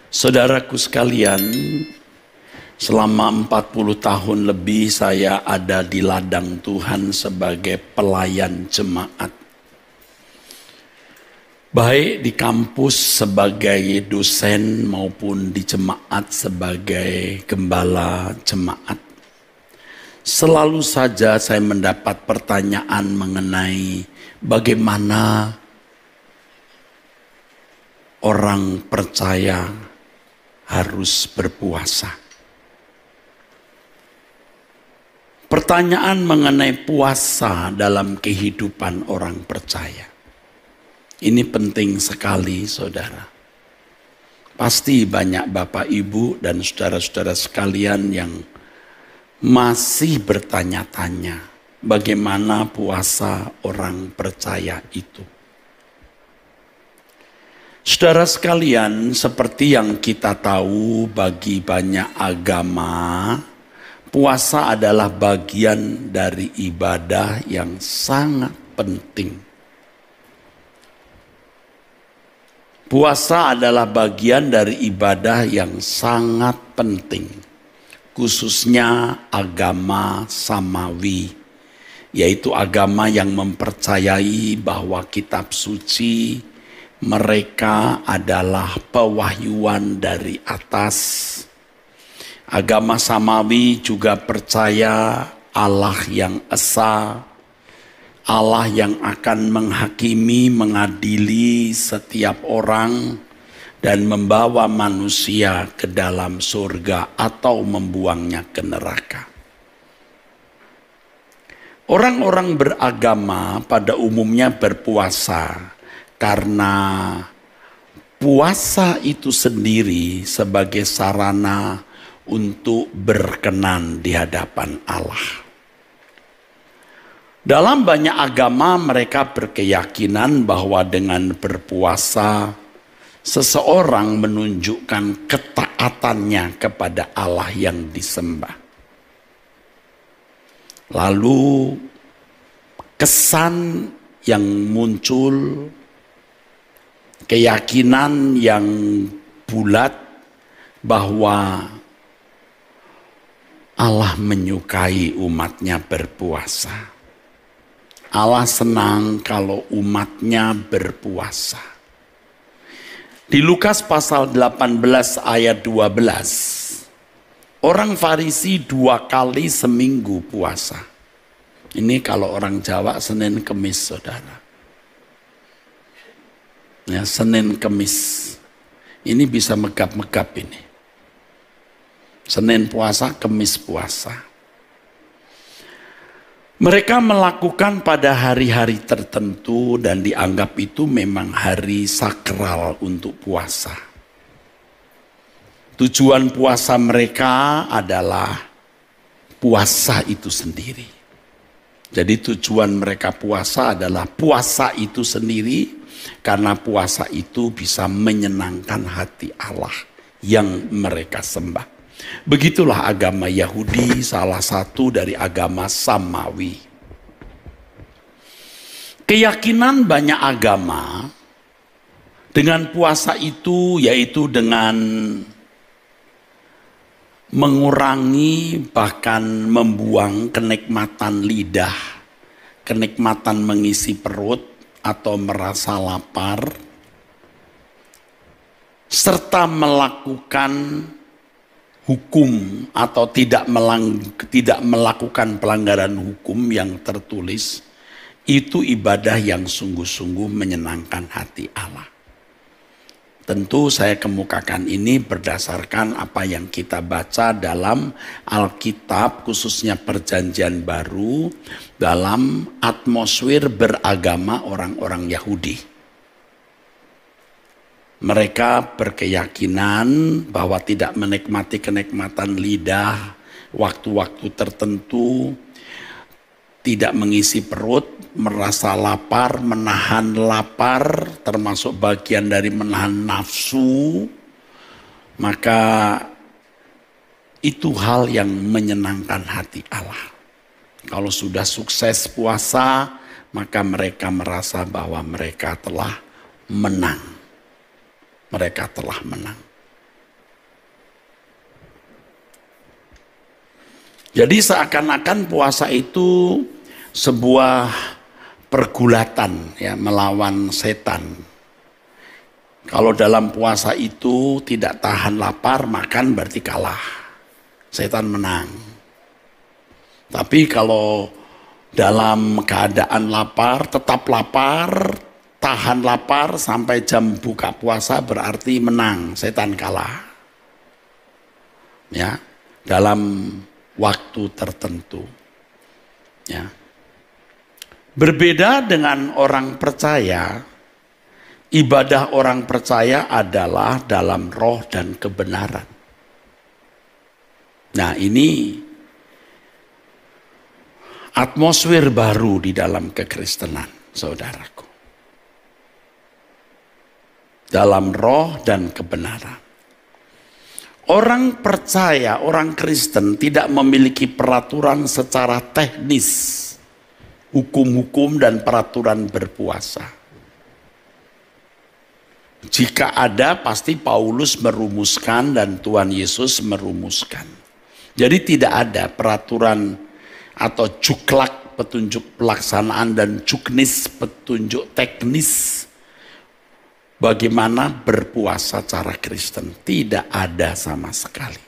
Saudaraku sekalian, selama 40 tahun lebih saya ada di ladang Tuhan sebagai pelayan jemaat. Baik di kampus sebagai dosen maupun di jemaat sebagai gembala jemaat. Selalu saja saya mendapat pertanyaan mengenai bagaimana orang percaya harus berpuasa. Pertanyaan mengenai puasa dalam kehidupan orang percaya. Ini penting sekali, saudara. Pasti banyak Bapak, Ibu, dan saudara-saudara sekalian yang masih bertanya-tanya bagaimana puasa orang percaya itu. Saudara sekalian, seperti yang kita tahu bagi banyak agama, puasa adalah bagian dari ibadah yang sangat penting. Puasa adalah bagian dari ibadah yang sangat penting, khususnya agama Samawi, yaitu agama yang mempercayai bahwa kitab suci mereka adalah pewahyuan dari atas. Agama Samawi juga percaya Allah yang esa, Allah yang akan menghakimi, mengadili setiap orang dan membawa manusia ke dalam surga atau membuangnya ke neraka. Orang-orang beragama pada umumnya berpuasa karena puasa itu sendiri sebagai sarana untuk berkenan di hadapan Allah. Dalam banyak agama mereka berkeyakinan bahwa dengan berpuasa seseorang menunjukkan ketaatannya kepada Allah yang disembah. Lalu kesan yang muncul, keyakinan yang bulat bahwa Allah menyukai umatnya berpuasa. Allah senang kalau umatnya berpuasa. Di Lukas pasal 18 ayat 12, orang Farisi 2 kali seminggu puasa. Ini kalau orang Jawa Senin Kemis, saudara. Ya, Senin Kemis. Ini bisa megap-megap ini. Senin puasa, Kemis puasa. Mereka melakukan pada hari-hari tertentu dan dianggap itu memang hari sakral untuk puasa. Tujuan puasa mereka adalah puasa itu sendiri. Jadi tujuan mereka puasa adalah puasa itu sendiri, karena puasa itu bisa menyenangkan hati Allah yang mereka sembah. Begitulah agama Yahudi, salah satu dari agama Samawi. Keyakinan banyak agama dengan puasa itu yaitu dengan mengurangi bahkan membuang kenikmatan lidah, kenikmatan mengisi perut atau merasa lapar, serta melakukan hukum atau tidak melakukan pelanggaran hukum yang tertulis, itu ibadah yang sungguh-sungguh menyenangkan hati Allah. Tentu saya kemukakan ini berdasarkan apa yang kita baca dalam Alkitab, khususnya Perjanjian Baru, dalam atmosfer beragama orang-orang Yahudi. Mereka berkeyakinan bahwa tidak menikmati kenikmatan lidah, waktu-waktu tertentu, tidak mengisi perut, merasa lapar, menahan lapar, termasuk bagian dari menahan nafsu, maka itu hal yang menyenangkan hati Allah. Kalau sudah sukses puasa, maka mereka merasa bahwa mereka telah menang. Mereka telah menang. Jadi seakan-akan puasa itu sebuah pergulatan ya, melawan setan. Kalau dalam puasa itu tidak tahan lapar, makan berarti kalah. Setan menang. Tapi kalau dalam keadaan lapar, tetap lapar, tahan lapar sampai jam buka puasa berarti menang, setan kalah. Ya, dalam waktu tertentu. Ya. Berbeda dengan orang percaya, ibadah orang percaya adalah dalam roh dan kebenaran. Nah, ini atmosfer baru di dalam kekristenan, saudaraku. Dalam roh dan kebenaran. Orang percaya, orang Kristen tidak memiliki peraturan secara teknis, hukum-hukum dan peraturan berpuasa. Jika ada, pasti Paulus merumuskan dan Tuhan Yesus merumuskan. Jadi tidak ada peraturan atau juklak petunjuk pelaksanaan dan juknis petunjuk teknis bagaimana berpuasa cara Kristen. Tidak ada sama sekali.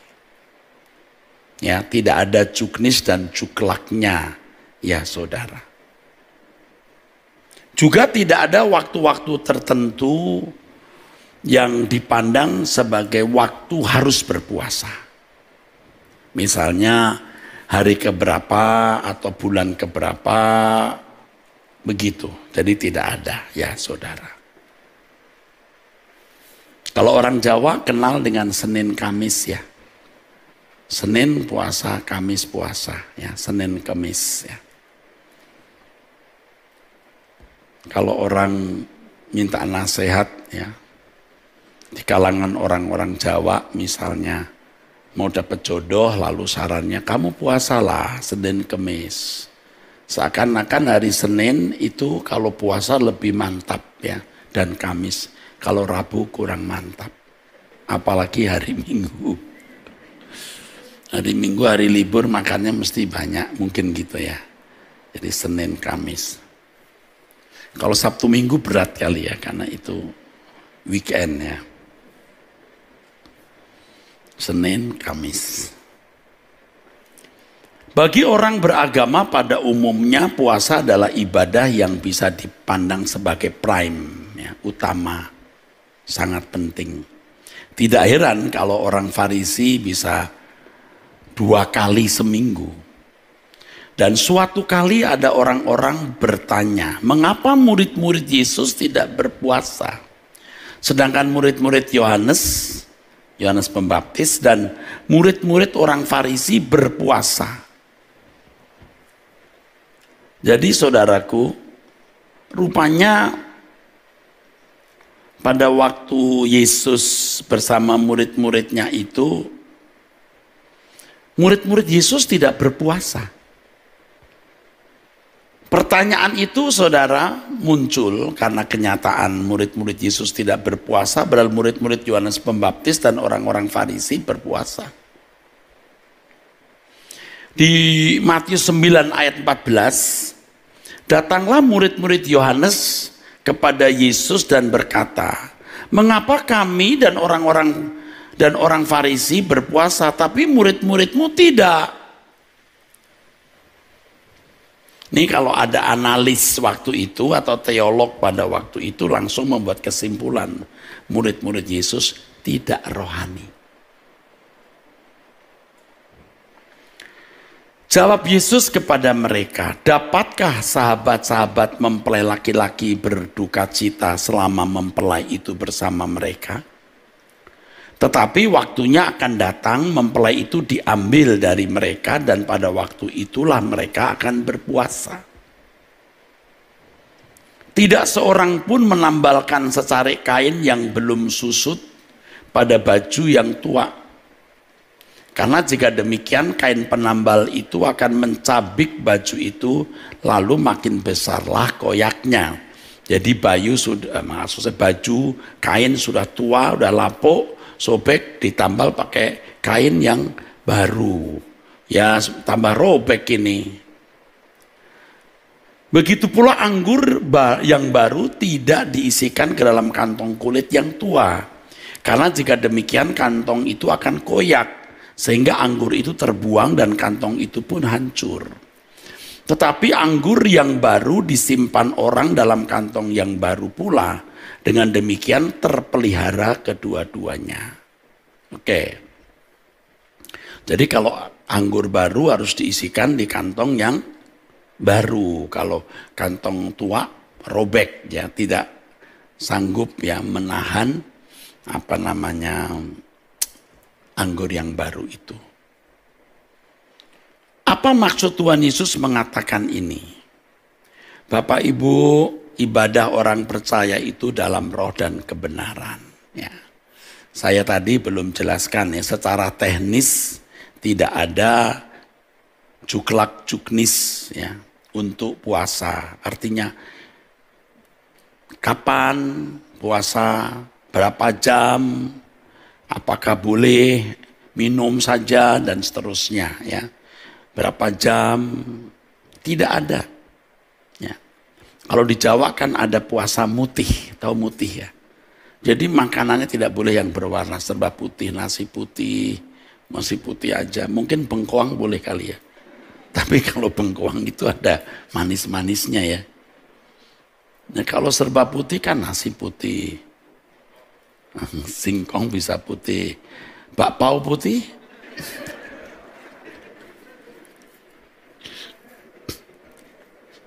Ya, tidak ada juknis dan juklaknya, ya saudara. Juga tidak ada waktu-waktu tertentu yang dipandang sebagai waktu harus berpuasa. Misalnya hari keberapa atau bulan keberapa, begitu. Jadi tidak ada, ya saudara. Kalau orang Jawa kenal dengan Senin Kamis ya. Senin puasa, Kamis puasa ya, Senin Kamis ya. Kalau orang minta nasihat ya, di kalangan orang-orang Jawa misalnya mau dapat jodoh lalu sarannya kamu puasalah Senin Kamis. Seakan-akan hari Senin itu kalau puasa lebih mantap ya, dan Kamis. Kalau Rabu kurang mantap. Apalagi hari Minggu. Hari Minggu hari libur makannya mesti banyak, mungkin gitu ya. Jadi Senin Kamis. Kalau Sabtu Minggu berat kali ya, karena itu weekend ya. Senin Kamis. Bagi orang beragama pada umumnya puasa adalah ibadah yang bisa dipandang sebagai prime ya, utama. Sangat penting. Tidak heran kalau orang Farisi bisa 2 kali seminggu. Dan suatu kali ada orang-orang bertanya, mengapa murid-murid Yesus tidak berpuasa? Sedangkan murid-murid Yohanes Pembaptis dan murid-murid orang Farisi berpuasa. Jadi saudaraku, rupanya pada waktu Yesus bersama murid-muridnya itu, murid-murid Yesus tidak berpuasa. Pertanyaan itu saudara muncul karena kenyataan murid-murid Yesus tidak berpuasa, padahal murid-murid Yohanes Pembaptis dan orang-orang Farisi berpuasa. Di Matius 9 ayat 14, datanglah murid-murid Yohanes kepada Yesus dan berkata, mengapa kami dan orang Farisi berpuasa tapi murid-muridmu tidak? Ini kalau ada analis waktu itu atau teolog pada waktu itu langsung membuat kesimpulan, murid-murid Yesus tidak rohani. Jawab Yesus kepada mereka, dapatkah sahabat-sahabat mempelai laki-laki berduka cita selama mempelai itu bersama mereka? Tetapi waktunya akan datang mempelai itu diambil dari mereka dan pada waktu itulah mereka akan berpuasa. Tidak seorang pun menambalkan secarik kain yang belum susut pada baju yang tua. Karena jika demikian kain penambal itu akan mencabik baju itu lalu makin besarlah koyaknya. Jadi baju kain sudah tua, sudah lapuk, sobek ditambal pakai kain yang baru Ya tambah robek ini. Begitu pula anggur yang baru tidak diisikan ke dalam kantong kulit yang tua. Karena jika demikian kantong itu akan koyak. Sehingga anggur itu terbuang dan kantong itu pun hancur. Tetapi anggur yang baru disimpan orang dalam kantong yang baru pula. Dengan demikian terpelihara kedua-duanya. Oke. Jadi kalau anggur baru harus diisikan di kantong yang baru. Kalau kantong tua robek ya, tidak sanggup ya menahan anggur yang baru itu. Apa maksud Tuhan Yesus mengatakan ini? Bapak Ibu, ibadah orang percaya itu dalam roh dan kebenaran. Ya. Saya tadi belum jelaskan ya, secara teknis tidak ada juklak juknis ya untuk puasa. Artinya kapan puasa, berapa jam, apakah boleh minum saja dan seterusnya ya. Berapa jam, tidak ada. Ya. Kalau di Jawa kan ada puasa mutih, tahu mutih ya. Jadi makanannya tidak boleh yang berwarna serba putih, nasi putih, masih putih aja. Mungkin bengkoang boleh kali ya. Tapi kalau bengkoang itu ada manis-manisnya ya. Nah, kalau serba putih kan nasi putih. Singkong bisa putih. Bakpao putih.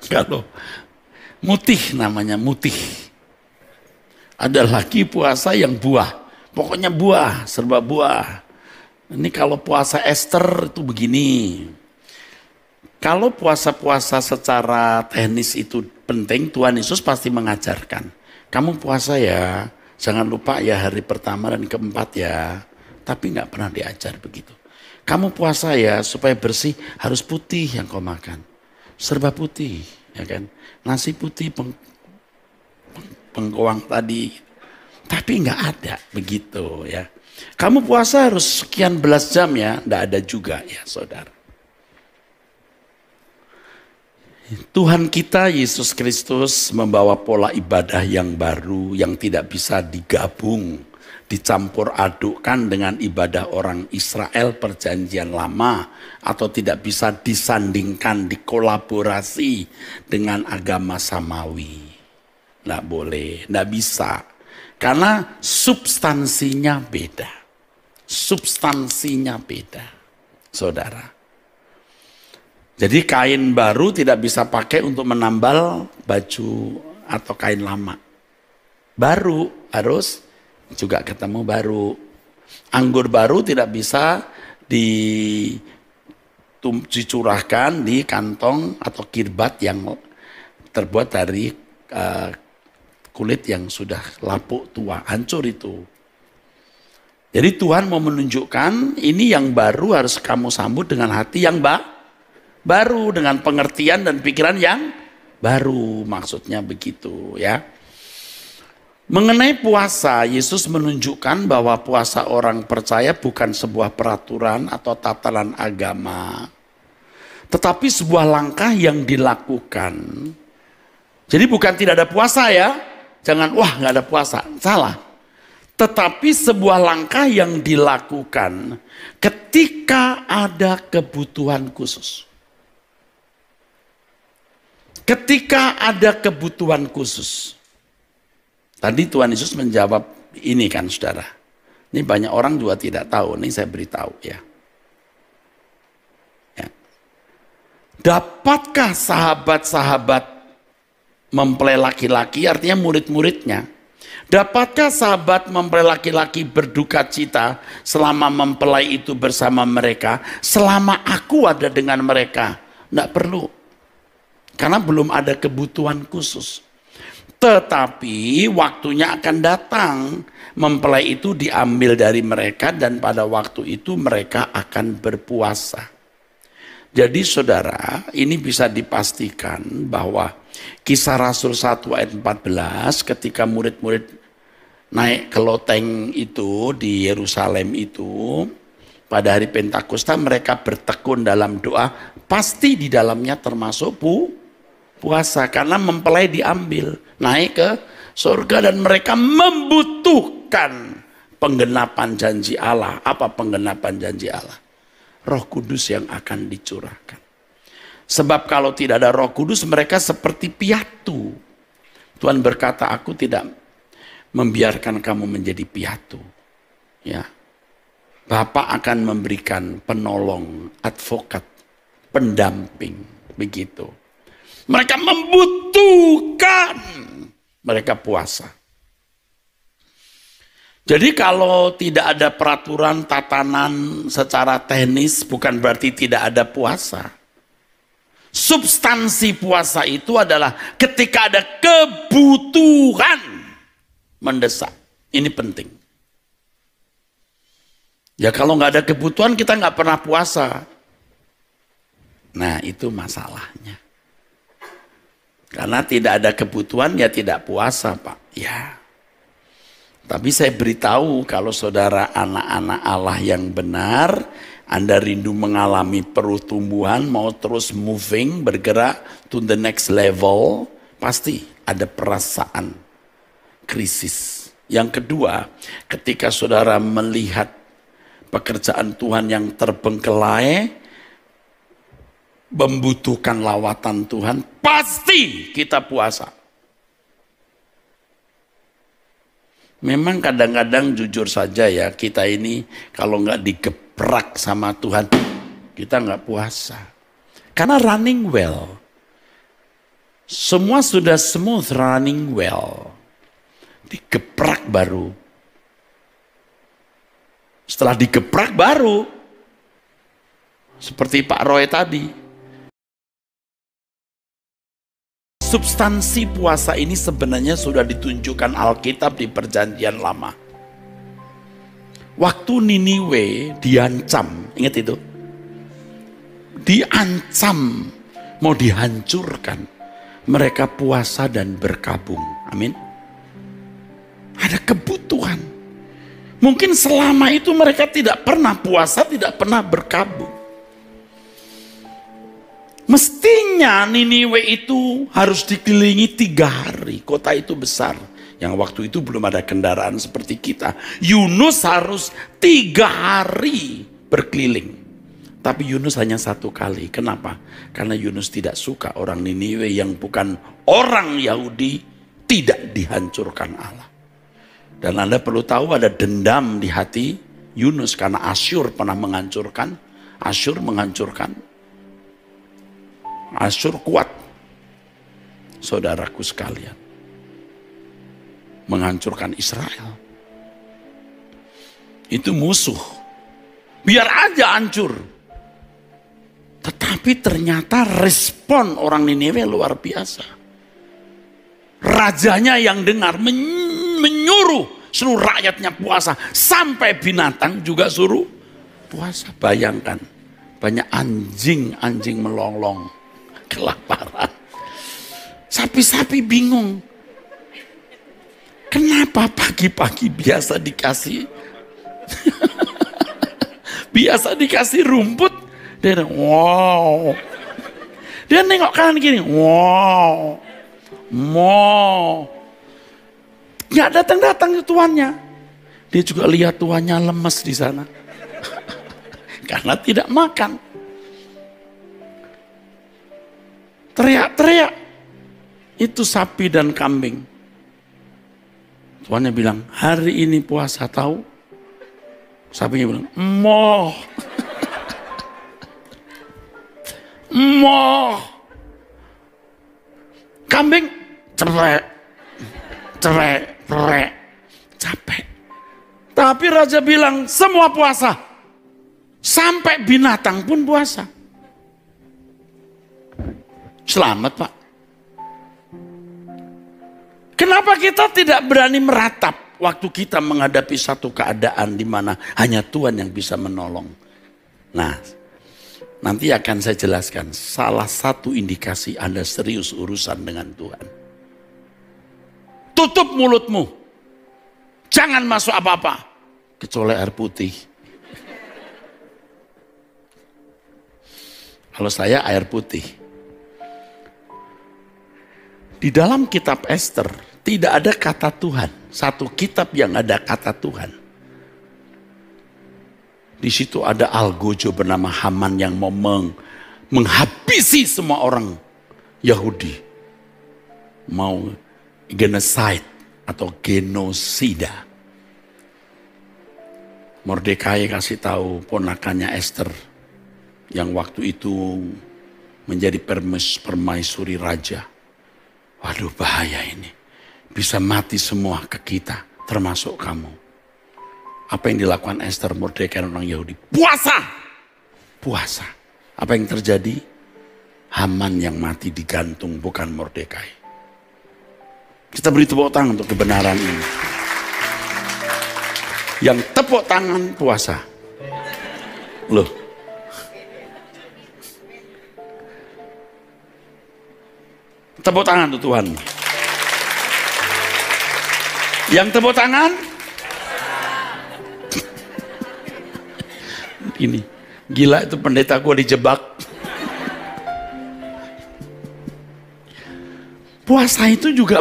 Kalau mutih namanya mutih. Ada lagi puasa yang buah. Pokoknya buah, serba buah. Ini kalau puasa Ester itu begini. Kalau puasa-puasa secara teknis itu penting, Tuhan Yesus pasti mengajarkan. Kamu puasa ya, jangan lupa ya hari pertama dan keempat ya. Tapi nggak pernah diajar begitu. Kamu puasa ya supaya bersih, harus putih yang kau makan. Serba putih, ya kan? Nasi putih, bengkoang tadi. Tapi nggak ada begitu ya. Kamu puasa harus sekian belas jam ya, nggak ada juga ya saudara. Tuhan kita Yesus Kristus membawa pola ibadah yang baru yang tidak bisa digabung, dicampur adukkan dengan ibadah orang Israel perjanjian lama atau tidak bisa disandingkan, dikolaborasi dengan agama samawi. Nggak boleh, nggak bisa. Karena substansinya beda. Substansinya beda, saudara. Jadi kain baru tidak bisa pakai untuk menambal baju atau kain lama. Baru harus juga ketemu baru. Anggur baru tidak bisa dicurahkan di kantong atau kirbat yang terbuat dari kulit yang sudah lapuk tua, hancur itu. Jadi Tuhan mau menunjukkan ini yang baru harus kamu sambut dengan hati yang baru, dengan pengertian dan pikiran yang baru, maksudnya begitu ya. Mengenai puasa, Yesus menunjukkan bahwa puasa orang percaya bukan sebuah peraturan atau tatanan agama, tetapi sebuah langkah yang dilakukan. Jadi bukan tidak ada puasa ya, jangan wah nggak ada puasa, salah. Tetapi sebuah langkah yang dilakukan ketika ada kebutuhan khusus. Ketika ada kebutuhan khusus. Tadi Tuhan Yesus menjawab ini kan saudara. Ini banyak orang juga tidak tahu, ini saya beritahu ya. Dapatkah sahabat-sahabat mempelai laki-laki, artinya murid-muridnya. Dapatkah sahabat mempelai laki-laki berduka cita selama mempelai itu bersama mereka, selama aku ada dengan mereka? Tidak perlu. Karena belum ada kebutuhan khusus. Tetapi waktunya akan datang, mempelai itu diambil dari mereka dan pada waktu itu mereka akan berpuasa. Jadi saudara, ini bisa dipastikan bahwa Kisah Rasul 1 ayat 14 ketika murid-murid naik ke loteng itu di Yerusalem itu, pada hari Pentakosta mereka bertekun dalam doa, pasti di dalamnya termasuk puasa, karena mempelai diambil naik ke surga dan mereka membutuhkan penggenapan janji Allah. Apa penggenapan janji Allah? Roh Kudus yang akan dicurahkan. Sebab kalau tidak ada Roh Kudus mereka seperti piatu. Tuhan berkata, aku tidak membiarkan kamu menjadi piatu. Ya. Bapa akan memberikan penolong, advokat, pendamping, begitu. Mereka membutuhkan, mereka puasa. Jadi kalau tidak ada peraturan tatanan secara teknis bukan berarti tidak ada puasa. Substansi puasa itu adalah ketika ada kebutuhan mendesak. Ini penting. Ya kalau nggak ada kebutuhan kita nggak pernah puasa. Nah itu masalahnya. Karena tidak ada kebutuhan ya tidak puasa Pak. Ya. Tapi saya beritahu kalau saudara anak-anak Allah yang benar, Anda rindu mengalami pertumbuhan, mau terus moving, bergerak to the next level, pasti ada perasaan krisis. Yang kedua, ketika saudara melihat pekerjaan Tuhan yang terbengkelai, membutuhkan lawatan Tuhan, pasti kita puasa. Memang kadang-kadang jujur saja ya, kita ini kalau nggak digebrak sama Tuhan, kita nggak puasa. Karena running well. Semua sudah smooth running well. Digebrak baru. Setelah digebrak baru. Seperti Pak Roy tadi. Substansi puasa ini sebenarnya sudah ditunjukkan Alkitab di Perjanjian Lama. Waktu Niniwe diancam, ingat itu? Diancam, mau dihancurkan. Mereka puasa dan berkabung. Amin. Ada kebutuhan. Mungkin selama itu mereka tidak pernah puasa, tidak pernah berkabung. Mestinya Niniwe itu harus dikelilingi 3 hari. Kota itu besar. Yang waktu itu belum ada kendaraan seperti kita. Yunus harus 3 hari berkeliling. Tapi Yunus hanya 1 kali. Kenapa? Karena Yunus tidak suka orang Niniwe yang bukan orang Yahudi tidak dihancurkan Allah. Dan Anda perlu tahu ada dendam di hati Yunus karena Asyur pernah menghancurkan. Asyur menghancurkan. Asyur kuat, saudaraku sekalian, menghancurkan Israel. Itu musuh, biar aja hancur. Tetapi ternyata respon orang Niniwe luar biasa. Rajanya yang dengar menyuruh seluruh rakyatnya puasa, sampai binatang juga suruh puasa. Bayangkan, banyak anjing melolong. Kelaparan. Sapi-sapi bingung. Kenapa pagi-pagi biasa dikasih biasa dikasih rumput, dia wow. Dia nengok kanan gini, wow. Nggak datang-datang ke tuannya. Dia juga lihat tuannya lemes di sana. Karena tidak makan. Teriak-teriak. Itu sapi dan kambing. Tuannya bilang, hari ini puasa tahu? Sapinya bilang, moh. Moh. Kambing, cerek. Capek. Tapi raja bilang, semua puasa. Sampai binatang pun puasa. Selamat Pak. Kenapa kita tidak berani meratap waktu kita menghadapi satu keadaan di mana hanya Tuhan yang bisa menolong? Nah, nanti akan saya jelaskan salah satu indikasi Anda serius urusan dengan Tuhan. Tutup mulutmu. Jangan masuk apa-apa kecuali air putih. Kalau saya air putih. Di dalam kitab Ester tidak ada kata Tuhan. Satu kitab yang ada kata Tuhan. Di situ ada algojo bernama Haman yang mau menghabisi semua orang Yahudi. Mau genocide atau genosida. Mordekai kasih tahu ponakannya Ester yang waktu itu menjadi permaisuri raja. Waduh, bahaya ini. Bisa mati semua ke kita, termasuk kamu. Apa yang dilakukan Ester, Mordekai orang Yahudi? Puasa! Puasa. Apa yang terjadi? Haman yang mati digantung, bukan Mordekai. Kita beri tepuk tangan untuk kebenaran ini. Yang tepuk tangan puasa. Loh. Tepuk tangan untuk Tuhan. Yang tepuk tangan. Ini. Gila itu pendeta gue dijebak. Puasa itu juga,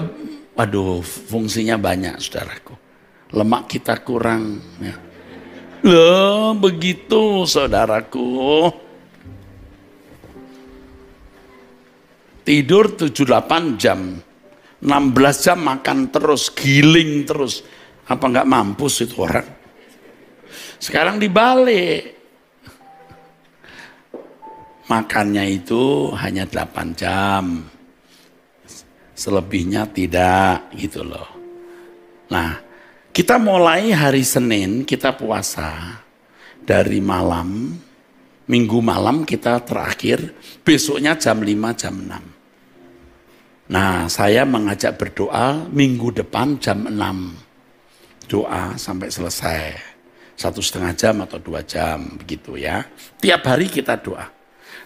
waduh, fungsinya banyak saudaraku. Lemak kita kurang. Ya. Loh, begitu saudaraku. Tidur 7-8 jam. 16 jam makan terus, giling terus. Apa nggak mampus itu orang? Sekarang dibalik. Makannya itu hanya 8 jam. Selebihnya tidak gitu loh. Nah, kita mulai hari Senin kita puasa dari malam, Minggu malam kita terakhir, besoknya jam 5, jam 6. Nah, saya mengajak berdoa minggu depan jam 6. Doa sampai selesai. 1,5 jam atau 2 jam begitu ya. Tiap hari kita doa.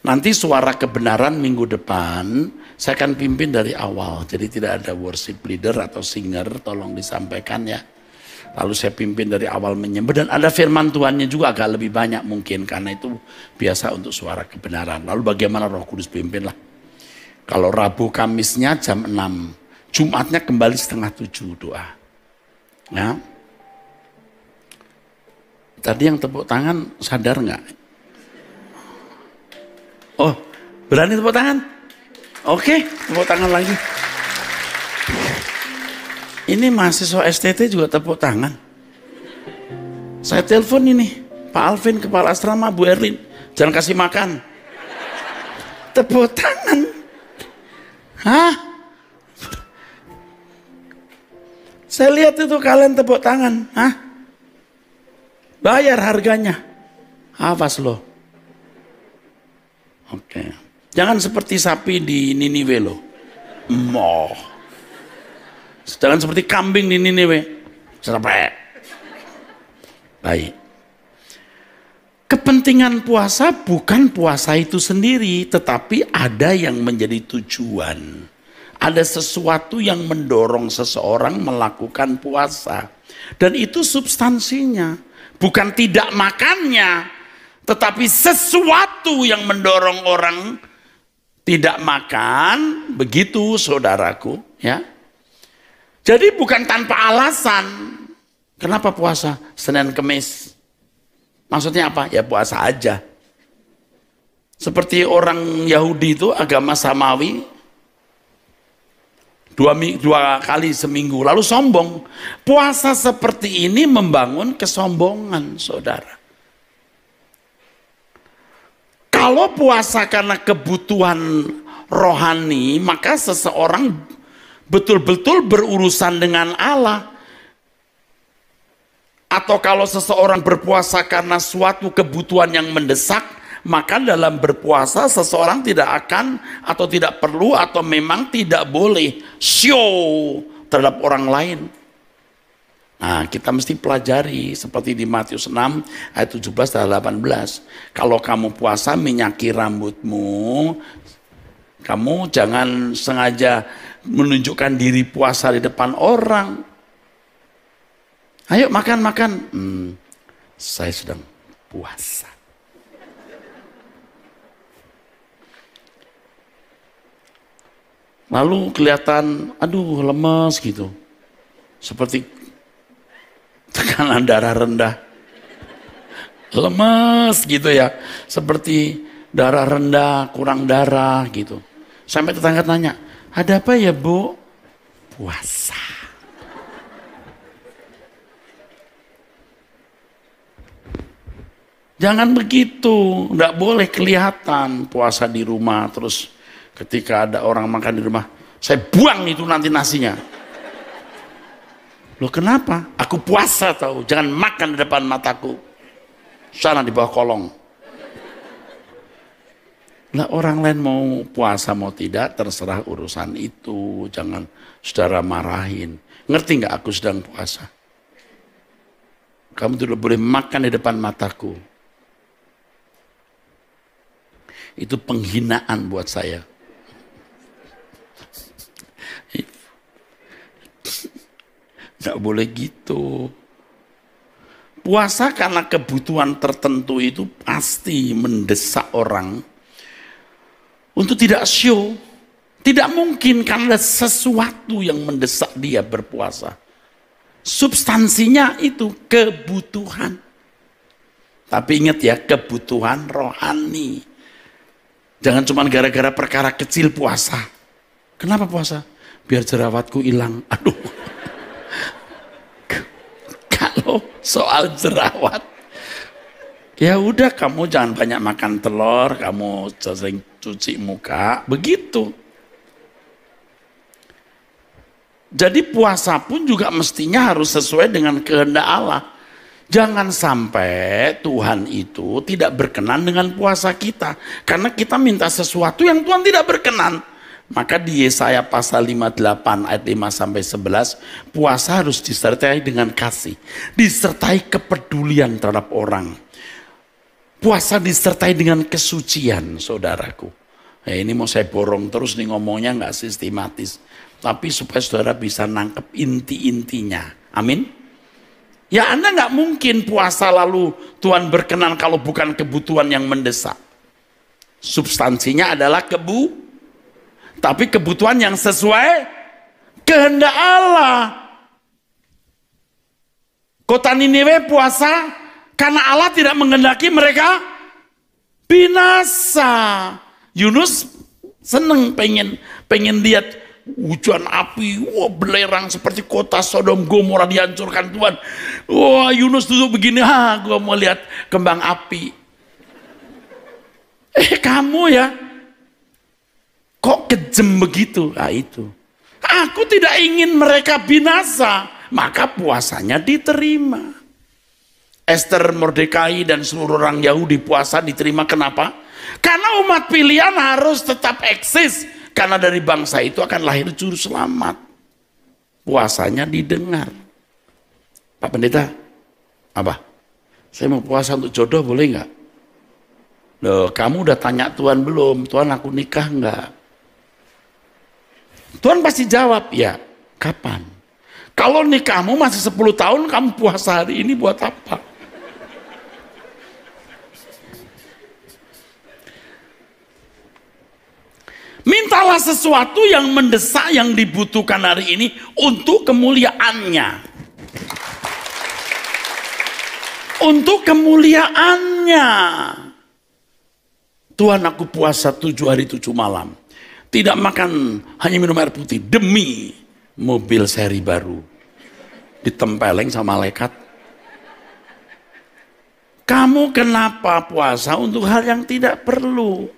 Nanti suara kebenaran minggu depan saya akan pimpin dari awal. Jadi tidak ada worship leader atau singer, tolong disampaikan ya. Lalu saya pimpin dari awal menyembah dan ada firman Tuhannya juga agak lebih banyak mungkin karena itu biasa untuk suara kebenaran. Lalu bagaimana Roh Kudus pimpinlah. Kalau Rabu Kamisnya jam 6, Jumatnya kembali 6:30 doa. Ya. Tadi yang tepuk tangan sadar nggak? Oh, berani tepuk tangan? Oke, tepuk tangan lagi. Ini mahasiswa STT juga tepuk tangan. Saya telepon ini, Pak Alvin, kepala asrama, Bu Erlin. Jangan kasih makan. Tepuk tangan. Hah? Saya lihat itu kalian tepuk tangan. Hah? Bayar harganya. Awas loh. Oke. Jangan seperti sapi di Niniwe loh. Moh. Jangan seperti kambing di Niniwe. Serempet. Baik. Kepentingan puasa bukan puasa itu sendiri, tetapi ada yang menjadi tujuan. Ada sesuatu yang mendorong seseorang melakukan puasa. Dan itu substansinya. Bukan tidak makannya, tetapi sesuatu yang mendorong orang tidak makan. Begitu saudaraku, ya. Jadi bukan tanpa alasan. Kenapa puasa Senin Kemis? Maksudnya apa? Ya puasa aja. Seperti orang Yahudi itu agama Samawi. Dua kali seminggu. Lalu sombong. Puasa seperti ini membangun kesombongan, saudara. Kalau puasa karena kebutuhan rohani, maka seseorang betul-betul berurusan dengan Allah. Atau kalau seseorang berpuasa karena suatu kebutuhan yang mendesak, maka dalam berpuasa seseorang tidak akan atau tidak perlu atau memang tidak boleh show terhadap orang lain. Nah, kita mesti pelajari seperti di Matius 6 ayat 17 dan 18. Kalau kamu puasa minyaki rambutmu, kamu jangan sengaja menunjukkan diri puasa di depan orang. Ayo makan. Saya sedang puasa. Lalu kelihatan, aduh lemes gitu. Seperti tekanan darah rendah. Lemes gitu ya. Seperti darah rendah, kurang darah gitu. Sampai tetangga tanya, ada apa ya Bu? Puasa. Jangan begitu, enggak boleh kelihatan puasa di rumah. Terus ketika ada orang makan di rumah, saya buang itu nanti nasinya. Loh kenapa? Aku puasa tahu, jangan makan di depan mataku. Sana di bawah kolong. Nah orang lain mau puasa mau tidak terserah urusan itu. Jangan saudara marahin. Ngerti nggak aku sedang puasa? Kamu tidak boleh makan di depan mataku. Itu penghinaan buat saya. Nggak boleh gitu. Puasa karena kebutuhan tertentu itu pasti mendesak orang untuk tidak show. Tidak mungkin karena ada sesuatu yang mendesak dia berpuasa. Substansinya itu kebutuhan. Tapi ingat ya, kebutuhan rohani. Jangan cuma gara-gara perkara kecil puasa. Kenapa puasa? Biar jerawatku hilang. Aduh. Kalau soal jerawat, ya udah kamu jangan banyak makan telur, kamu sering cuci muka, begitu. Jadi puasa pun juga mestinya harus sesuai dengan kehendak Allah. Jangan sampai Tuhan itu tidak berkenan dengan puasa kita. Karena kita minta sesuatu yang Tuhan tidak berkenan. Maka di Yesaya pasal 58 ayat 5-11, puasa harus disertai dengan kasih. Disertai kepedulian terhadap orang. Puasa disertai dengan kesucian, saudaraku. Ini mau saya borong terus nih ngomongnya nggak sistematis. Tapi supaya saudara bisa nangkep inti-intinya. Amin. Ya Anda nggak mungkin puasa lalu Tuhan berkenan kalau bukan kebutuhan yang mendesak. Substansinya adalah tapi kebutuhan yang sesuai kehendak Allah. Kota Niniwe puasa karena Allah tidak menghendaki mereka binasa. Yunus seneng pengen lihat hujan api, wah belerang seperti kota Sodom Gomora dihancurkan Tuhan. Wah Yunus duduk begini, gua mau lihat kembang api. Kamu ya, kok kejem begitu? Nah itu. Aku tidak ingin mereka binasa, maka puasanya diterima. Esther, Mordekai dan seluruh orang Yahudi puasa diterima, kenapa? Karena umat pilihan harus tetap eksis. Karena dari bangsa itu akan lahir juru selamat. Puasanya didengar. Pak Pendeta, apa? Saya mau puasa untuk jodoh boleh nggak? Loh, kamu udah tanya Tuhan belum? Tuhan aku nikah nggak? Tuhan pasti jawab, ya. Kapan? Kalau nikahmu masih 10 tahun, kamu puasa hari ini buat apa? Mintalah sesuatu yang mendesak, yang dibutuhkan hari ini untuk kemuliaannya. Untuk kemuliaannya. Tuhan aku puasa 7 hari 7 malam. Tidak makan, hanya minum air putih. Demi mobil seri baru. Ditempeleng sama malaikat. Kamu kenapa puasa untuk hal yang tidak perlu?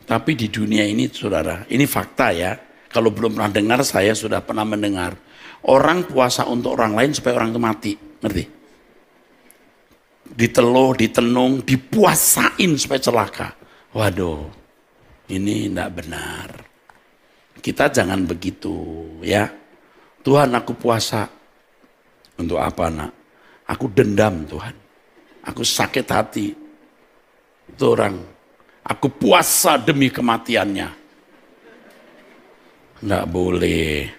Tapi di dunia ini saudara, ini fakta ya. Kalau belum pernah dengar, saya sudah pernah mendengar. Orang puasa untuk orang lain supaya orang itu mati. Ngerti? Diteluh, ditenung, dipuasain supaya celaka. Waduh, ini tidak benar. Kita jangan begitu ya. Tuhan aku puasa. Untuk apa nak? Aku dendam Tuhan. Aku sakit hati. Itu orang. Aku puasa demi kematiannya. Enggak boleh.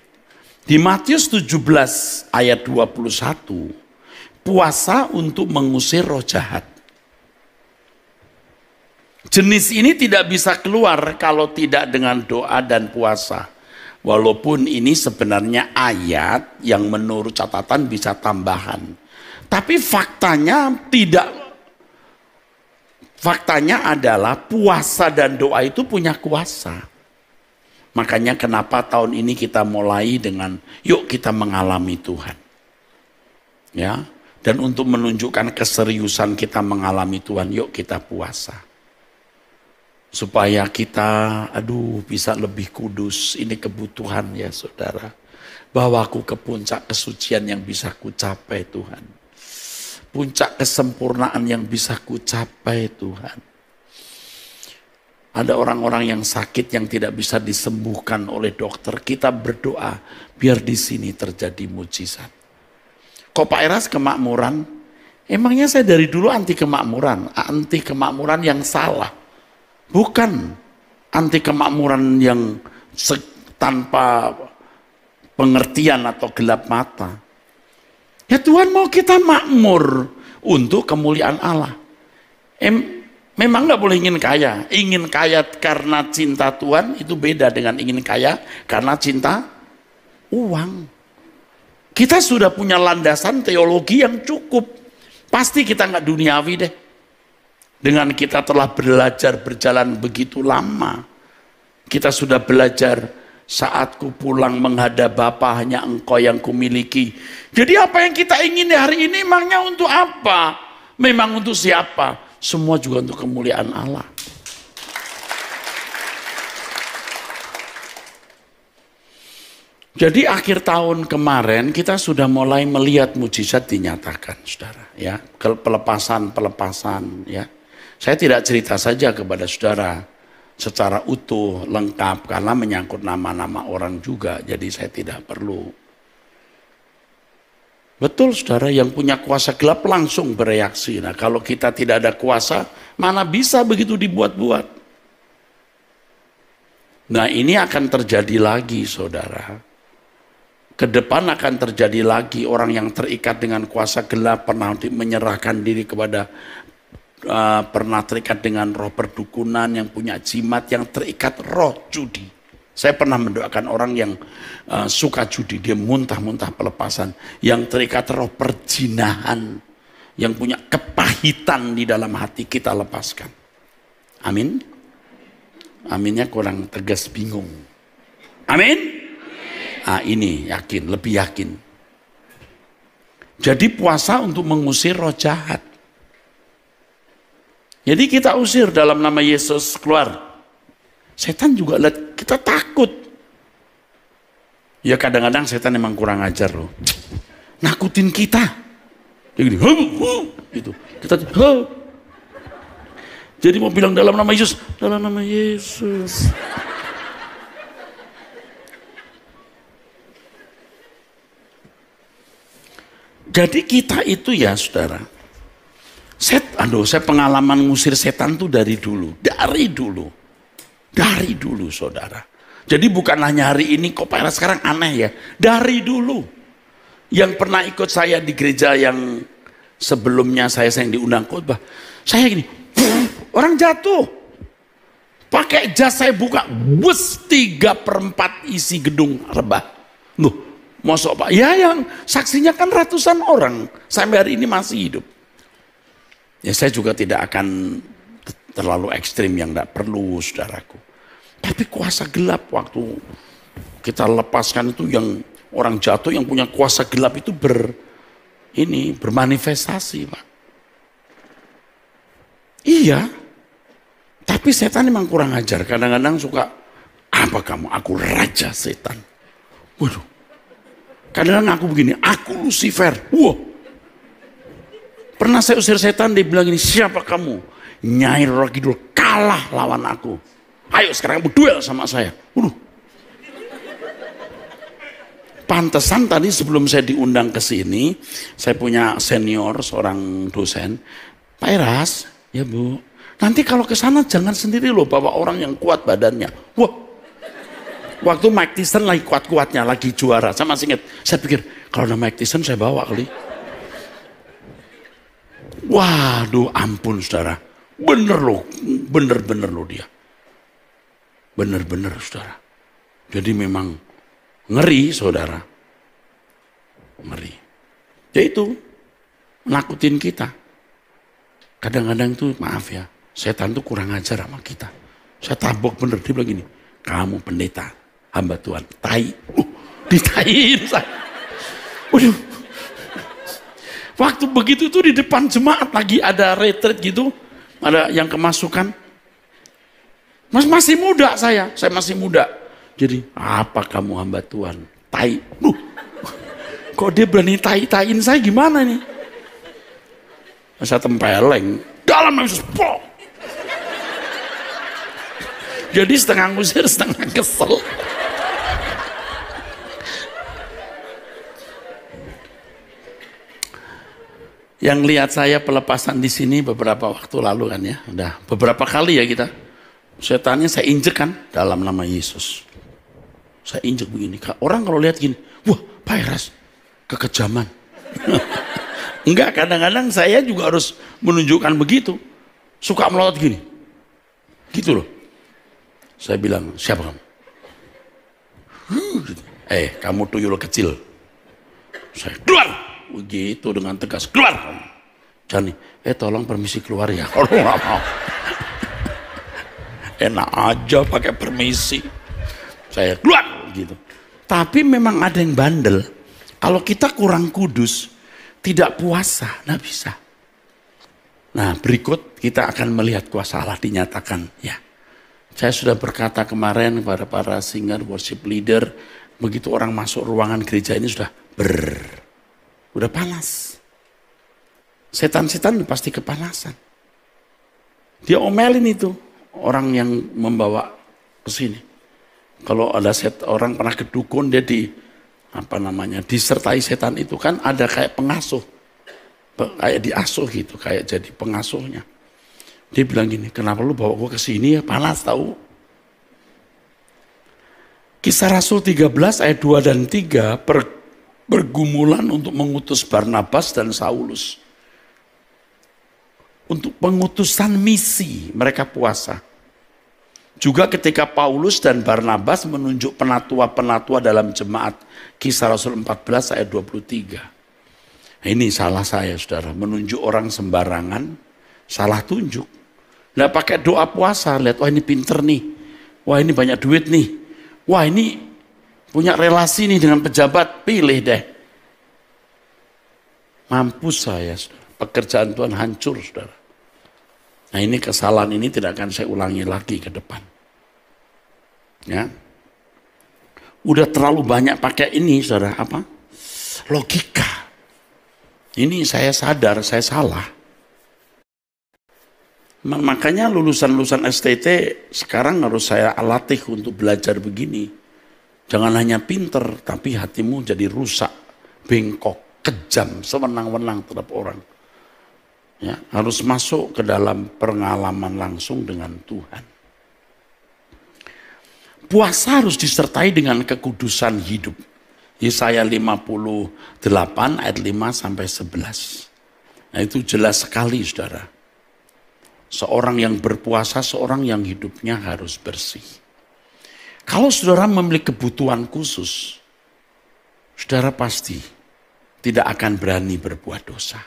Di Matius 17 ayat 21, puasa untuk mengusir roh jahat. Jenis ini tidak bisa keluar kalau tidak dengan doa dan puasa. Walaupun ini sebenarnya ayat yang menurut catatan bisa tambahan. Tapi faktanya tidak. Faktanya adalah puasa dan doa itu punya kuasa. Makanya kenapa tahun ini kita mulai dengan yuk kita mengalami Tuhan. Ya. Dan untuk menunjukkan keseriusan kita mengalami Tuhan, yuk kita puasa. Supaya kita, bisa lebih kudus. Ini kebutuhan ya saudara. Bawaku ke puncak kesucian yang bisa kucapai Tuhan. Puncak kesempurnaan yang bisa kucapai Tuhan. Ada orang-orang yang sakit yang tidak bisa disembuhkan oleh dokter. Kita berdoa biar di sini terjadi mujizat. Kok Pak Eras kemakmuran? Emangnya saya dari dulu anti kemakmuran. Anti kemakmuran yang salah. Bukan anti kemakmuran yang tanpa pengertian atau gelap mata. Ya Tuhan mau kita makmur untuk kemuliaan Allah. Memang nggak boleh ingin kaya. Ingin kaya karena cinta Tuhan itu beda dengan ingin kaya karena cinta uang. Kita sudah punya landasan teologi yang cukup. Pasti kita nggak duniawi deh. Dengan kita telah belajar berjalan begitu lama. Kita sudah belajar saat ku pulang menghadap Bapa hanya Engkau yang kumiliki. Jadi apa yang kita ingin hari ini memangnya untuk apa? Memang untuk siapa? Semua juga untuk kemuliaan Allah. Jadi akhir tahun kemarin kita sudah mulai melihat mujizat dinyatakan, saudara. Ya, pelepasan, ya. Saya tidak cerita saja kepada saudara secara utuh, lengkap, karena menyangkut nama-nama orang juga. Jadi saya tidak perlu. Betul saudara, yang punya kuasa gelap langsung bereaksi. Nah kalau kita tidak ada kuasa, mana bisa begitu dibuat-buat. Nah ini akan terjadi lagi saudara. Ke depan akan terjadi lagi orang yang terikat dengan kuasa gelap, pernah menyerahkan diri kepada, pernah terikat dengan roh perdukunan, yang punya jimat, yang terikat roh judi. Saya pernah mendoakan orang yang suka judi, dia muntah-muntah pelepasan. Yang terikat roh perjinahan, yang punya kepahitan di dalam hati, kita lepaskan. Amin. Aminnya kurang tegas, bingung. Amin. Ini yakin, lebih yakin. Jadi puasa untuk mengusir roh jahat. Jadi kita usir dalam nama Yesus keluar. Setan juga lihat kita takut. Ya kadang-kadang setan emang kurang ajar loh. Nakutin kita. Dia gini, gitu. Kita jadi mau bilang dalam nama Yesus, dalam nama Yesus. Jadi kita itu ya saudara, saya pengalaman ngusir setan tuh dari dulu saudara. Jadi bukan hanya hari ini kok Pak Eras sekarang aneh ya, dari dulu. Yang pernah ikut saya di gereja yang sebelumnya saya yang diundang khotbah, saya gini, orang jatuh, pakai jas saya buka, bus 3/4 isi gedung rebah. Loh, mosok Pak? Ya yang saksinya kan ratusan orang sampai hari ini masih hidup. Ya saya juga tidak akan terlalu ekstrim yang tidak perlu saudaraku. Tapi kuasa gelap waktu kita lepaskan itu, yang orang jatuh yang punya kuasa gelap itu bermanifestasi Pak. Iya. Tapi setan memang kurang ajar. Kadang-kadang suka, apa kamu? Aku raja setan. Waduh. Kadang-kadang aku begini, aku Lucifer. Wah. Pernah saya usir setan, dia bilang ini, siapa kamu? Nyai Roro Kidul, kalah lawan aku. Ayo sekarang kamu duel sama saya. Pantesan tadi sebelum saya diundang ke sini, saya punya senior, seorang dosen. Pak Eras, ya Bu, nanti kalau ke sana jangan sendiri loh, bawa orang yang kuat badannya. Wah. Waktu Mike Tyson lagi kuat-kuatnya, lagi juara. Saya masih ingat, saya pikir, kalau ada Mike Tyson saya bawa kali. Waduh, ampun saudara. Bener loh dia. Bener-bener saudara. Jadi memang Ngeri saudara. Ngeri. Ya itu, menakutin kita. Kadang-kadang tuh maaf ya, setan tuh kurang ajar sama kita. Saya tabok bener, dia bilang gini, kamu pendeta, hamba Tuhan, tai. Ditaiin saya. Waduh. Waktu begitu tuh di depan jemaat lagi ada retreat gitu, ada yang kemasukan. Masih muda saya masih muda. Jadi, apa kamu hamba Tuhan? Tai. Kok dia berani tai-taiin saya gimana nih? Saya tempeleng. Dalam Yesus. Jadi setengah ngusir, setengah kesel. Yang lihat saya pelepasan di sini beberapa waktu lalu kan ya. Udah beberapa kali ya kita. Setannya saya injek kan dalam nama Yesus. Saya injek begini. Orang kalau lihat gini, wah Pak Eras, kekejaman. Enggak, kadang-kadang saya juga harus menunjukkan begitu. Suka melawat gini. Gitu loh. Saya bilang, siapa kamu? Kamu tuyul kecil. Saya keluar. Begitu dengan tegas, keluar. Jani, tolong permisi keluar ya. Kalau nggak mau. Enak aja pakai permisi. Saya keluar gitu. Tapi memang ada yang bandel. Kalau kita kurang kudus, tidak puasa, nggak bisa. Nah berikut kita akan melihat kuasa Allah dinyatakan. Ya, saya sudah berkata kemarin kepada para singer, worship leader, begitu orang masuk ruangan gereja ini udah panas. Setan-setan pasti kepanasan. Dia omelin itu orang yang membawa ke sini. Kalau ada orang pernah ke dukun, dia disertai setan itu kan ada kayak pengasuh. Kayak diasuh gitu, kayak jadi pengasuhnya. Dia bilang gini, kenapa lu bawa gua ke sini ya, panas tahu. Kisah Rasul 13 ayat 2 dan 3 bergumulan untuk mengutus Barnabas dan Saulus. Untuk pengutusan misi, mereka puasa. Juga ketika Paulus dan Barnabas menunjuk penatua-penatua dalam jemaat. Kisah Rasul 14 ayat 23. Nah, ini salah saya saudara, menunjuk orang sembarangan, salah tunjuk. Nggak pakai doa puasa, lihat wah ini pinter nih, wah ini banyak duit nih, wah ini punya relasi nih dengan pejabat, pilih deh. Mampus saya saudara, pekerjaan Tuhan hancur saudara. Nah ini kesalahan ini tidak akan saya ulangi lagi ke depan. Ya, udah terlalu banyak pakai ini saudara, apa? Logika. Ini saya sadar, saya salah. Makanya lulusan-lulusan STT sekarang harus saya latih untuk belajar begini. Jangan hanya pinter, tapi hatimu jadi rusak, bengkok, kejam, sewenang-wenang terhadap orang. Ya, harus masuk ke dalam pengalaman langsung dengan Tuhan. Puasa harus disertai dengan kekudusan hidup. Yesaya 58 ayat 5 sampai 11. Nah itu jelas sekali saudara. Seorang yang berpuasa, seorang yang hidupnya harus bersih. Kalau saudara memiliki kebutuhan khusus, saudara pasti tidak akan berani berbuat dosa.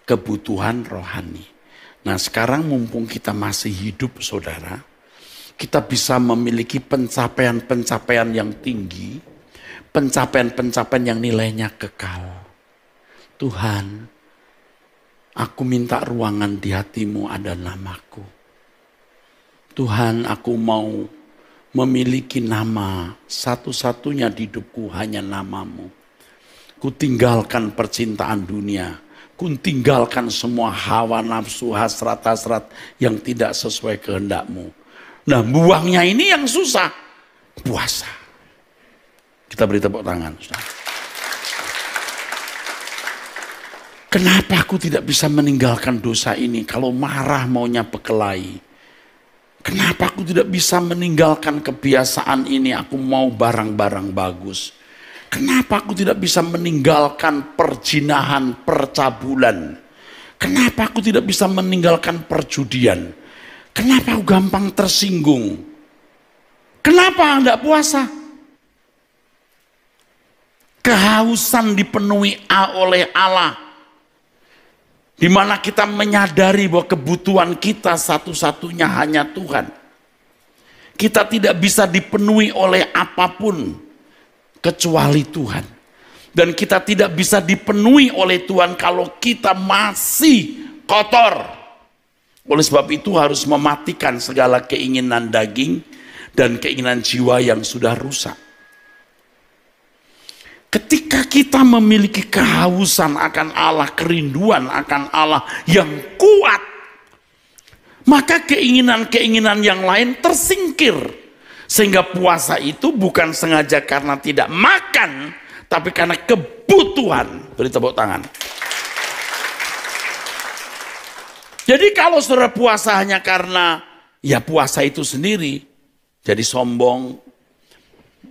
Kebutuhan rohani. Nah sekarang mumpung kita masih hidup saudara, kita bisa memiliki pencapaian-pencapaian yang tinggi, pencapaian-pencapaian yang nilainya kekal. Tuhan, aku minta ruangan di hatimu ada namaku. Tuhan, aku mau memiliki nama, satu-satunya di hidupku hanya namamu. Ku tinggalkan percintaan dunia, ku tinggalkan semua hawa nafsu, hasrat-hasrat yang tidak sesuai kehendakmu. Nah buangnya ini yang susah, puasa. Kita beri tepuk tangan. Kenapa aku tidak bisa meninggalkan dosa ini? Kalau marah maunya berkelahi. Kenapa aku tidak bisa meninggalkan kebiasaan ini? Aku mau barang-barang bagus. Kenapa aku tidak bisa meninggalkan perjinahan, percabulan? Kenapa aku tidak bisa meninggalkan perjudian? Kenapa aku gampang tersinggung? Kenapa enggak puasa? kehausan dipenuhi oleh Allah, di mana kita menyadari bahwa kebutuhan kita satu-satunya hanya Tuhan. Kita tidak bisa dipenuhi oleh apapun kecuali Tuhan. Dan kita tidak bisa dipenuhi oleh Tuhan kalau kita masih kotor. Oleh sebab itu harus mematikan segala keinginan daging dan keinginan jiwa yang sudah rusak. Ketika kita memiliki kehausan akan Allah, kerinduan akan Allah yang kuat, maka keinginan-keinginan yang lain tersingkir. Sehingga puasa itu bukan sengaja karena tidak makan, tapi karena kebutuhan. Beri tepuk tangan. Jadi kalau saudara puasa hanya karena ya puasa itu sendiri, jadi sombong,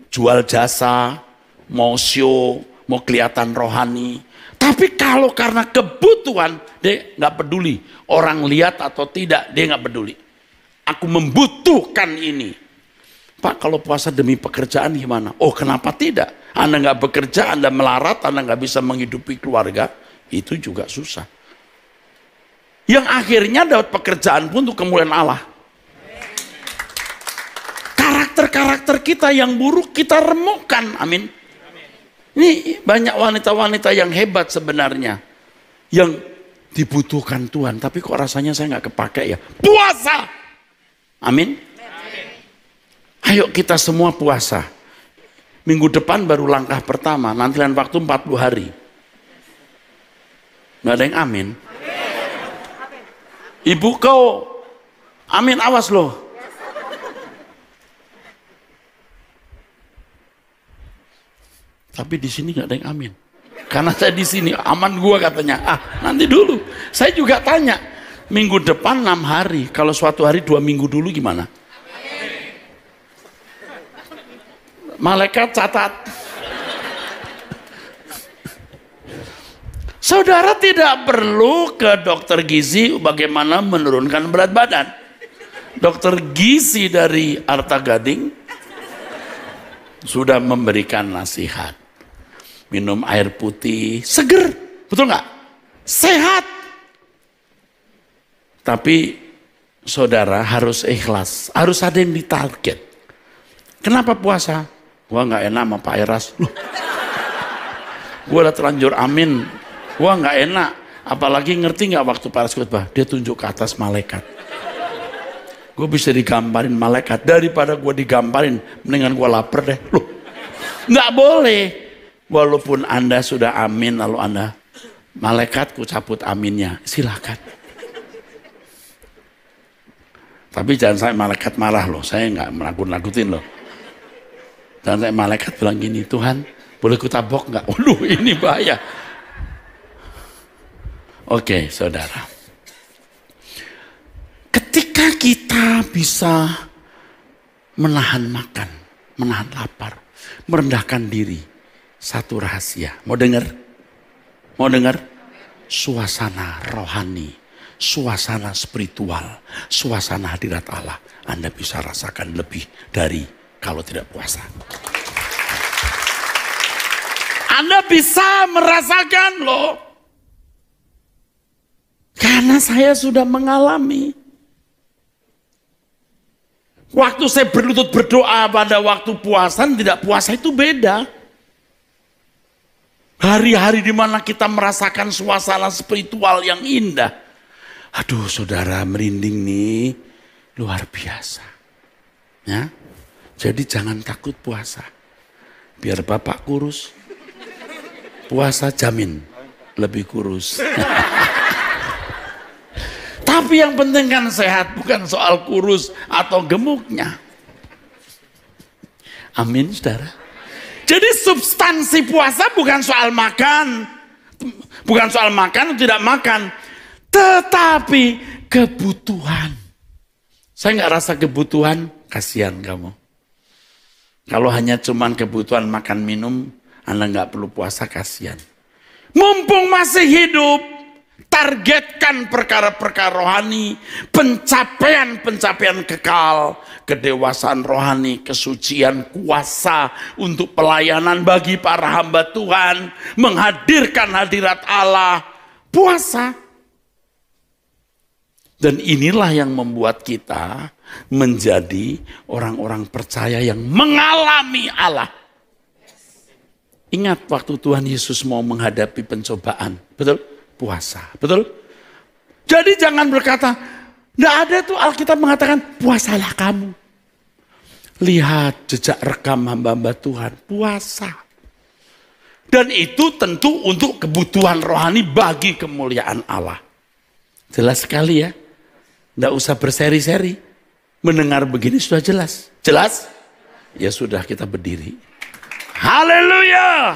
jual jasa, mau show, mau kelihatan rohani. Tapi kalau karena kebutuhan, dia nggak peduli orang lihat atau tidak, dia nggak peduli. Aku membutuhkan ini. Pak, kalau puasa demi pekerjaan gimana? Oh, kenapa tidak? Anda nggak bekerja, Anda melarat, Anda nggak bisa menghidupi keluarga, itu juga susah. Yang akhirnya dapat pekerjaan pun untuk kemuliaan Allah. Karakter-karakter kita yang buruk kita remukkan, amin. Ini banyak wanita-wanita yang hebat sebenarnya, yang dibutuhkan Tuhan, tapi kok rasanya saya nggak kepake ya. Puasa, amin. Ayo kita semua puasa. Minggu depan baru langkah pertama, nanti lain waktu 40 hari. Nggak ada yang amin. Ibu kau, amin, awas loh. Tapi di sini nggak ada yang amin. Karena saya di sini aman gua katanya. Ah, nanti dulu. Saya juga tanya, minggu depan 6 hari. Kalau suatu hari 2 minggu dulu gimana? Malaikat catat. Saudara tidak perlu ke dokter gizi bagaimana menurunkan berat badan. Dokter gizi dari Arta Gading sudah memberikan nasihat. Minum air putih, seger, betul nggak? Sehat. Tapi saudara harus ikhlas, harus ada yang ditarget. Kenapa puasa? Gua nggak enak sama Pak Eras. Loh, gua udah terlanjur amin. Gua nggak enak, apalagi ngerti nggak waktu Pak Eras khotbah? Dia tunjuk ke atas malaikat. Gue bisa digambarin malaikat daripada gue digambarin, mendingan gue lapar deh. Loh, nggak boleh. Walaupun Anda sudah amin, lalu Anda malaikat ku cabut aminnya, silakan. Tapi jangan sampai malaikat marah loh, saya nggak menakut-nakutin loh. Jangan sampai malaikat bilang gini, Tuhan boleh ku tabok nggak? Waduh, ini bahaya. Oke, saudara. Ketika kita bisa menahan makan, menahan lapar, merendahkan diri, satu rahasia. Mau dengar? Mau dengar? Suasana rohani, suasana spiritual, suasana hadirat Allah, Anda bisa rasakan lebih dari kalau tidak puasa. Anda bisa merasakan loh. Karena saya sudah mengalami. Waktu saya berlutut berdoa pada waktu puasa, tidak puasa itu beda. Hari-hari di mana kita merasakan suasana spiritual yang indah. Aduh, saudara, merinding nih, luar biasa. Ya, jadi jangan takut puasa. Biar Bapak kurus, puasa jamin lebih kurus. Tapi yang penting kan sehat, bukan soal kurus atau gemuknya. Amin, saudara. Jadi substansi puasa bukan soal makan. Bukan soal makan atau tidak makan. Tetapi kebutuhan. Saya nggak rasa kebutuhan, kasihan kamu. Kalau hanya cuman kebutuhan makan minum, Anda nggak perlu puasa, kasihan. Mumpung masih hidup, targetkan perkara-perkara rohani, pencapaian-pencapaian kekal, kedewasaan rohani, kesucian, kuasa untuk pelayanan bagi para hamba Tuhan, menghadirkan hadirat Allah, puasa. Dan inilah yang membuat kita menjadi orang-orang percaya yang mengalami Allah. Ingat waktu Tuhan Yesus mau menghadapi pencobaan, betul? Puasa, betul? Jadi jangan berkata, tidak ada tuh Alkitab mengatakan, puasalah kamu. Lihat jejak rekam hamba-hamba Tuhan, puasa. Dan itu tentu untuk kebutuhan rohani bagi kemuliaan Allah. Jelas sekali ya. Tidak usah berseri-seri. Mendengar begini sudah jelas. Jelas? Ya sudah, kita berdiri. Haleluya!